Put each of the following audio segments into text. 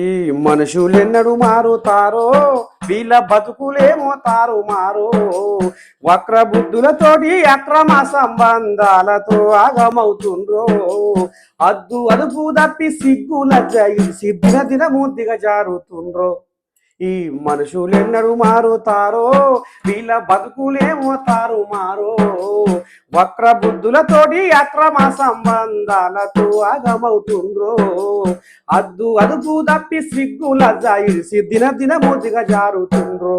ఈ మనుషులెన్నడు మారుతారో వీళ్ళ బతుకులేమో తారుమారో వక్ర బుద్ధులతోటి అక్రమ సంబంధాలతో ఆగమవుతుండ్రో అద్దు అదుపు తప్పి సిగ్గు లజ్జ ఇడిసి దినదినము దిగజారుతుండ్రో ఈ మనుషులెన్నడు మారుతారో వీళ్ళ బతుకులేమో తారుమారో వక్ర బుద్ధులతోటి అక్రమ సంబంధాలతో ఆగమవుతుండ్రో అద్దు అదుపు తప్పి సిగ్గు లజ్జ ఇడిసి దినదినము దిగజారుతుండ్రో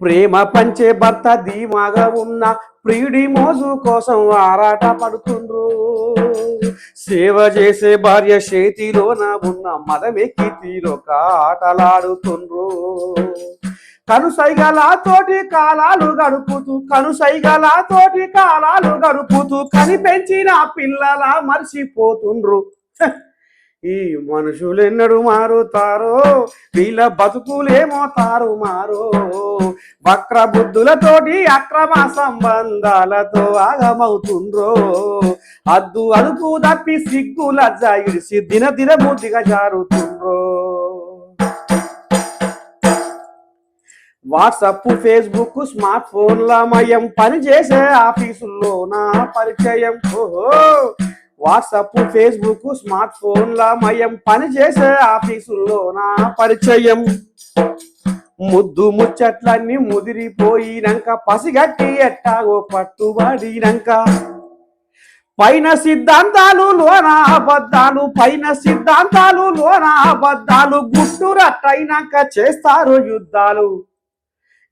ప్రేమ పంచే భర్త ధీమాగా ఉన్న ప్రియుడి మోజు కోసం ఆరాట పడుతుండ్రు సేవ చేసే భార్య చేతిలోన ఉన్న మదమెక్కి తీరొక ఆటలాడుతుండ్రు కనుసైగలతోటి కాలాలు గడుపుతూ కనిపెంచిన పిల్లల మర్చిపోతుండ్రు ఈ మనుషులెన్నడు మారుతారో వీళ్ళ బతుకులేమో తారుమారో వక్ర బుద్ధులతోటి అక్రమ సంబంధాలతో ఆగమవుతుండ్రో అద్దు అదుపు తప్పి సిగ్గు లజ్జ ఇడిసి దినదినము దిగజారుతుండ్రో వాట్సప్ ఫేస్బుక్ స్మార్ట్ ఫోన్ల మయం పనిచేసే ఆఫీసుల్లోన పరిచయం ఓహో వాట్సప్ ఫేస్బుక్ స్మార్ట్ ఫోన్ల మయం పనిచేసే ఆఫీసుల్లోన పరిచయం ముద్దు ముచ్చట్లన్నీ ముదిరిపోయినాక పసిగట్టి ఎట్టాగో పట్టుబడినాక పైన సిద్ధాంతాలు లోన అబద్ధాలు గుట్టు రట్టయినాక చేస్తారు యుద్ధాలు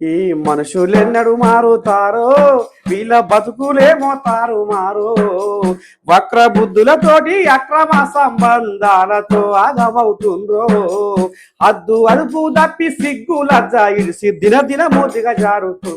ఈ మనుషులెన్నడు మారుతారో వీళ్ళ బతుకులేమో తారుమారో వక్ర బుద్ధులతోటి అక్రమ సంబంధాలతో ఆగమవుతుండ్రో అద్దు అదుపు తప్పి సిగ్గు లజ్జ ఇడిసి దినదినము దిగజారుతుండ్రో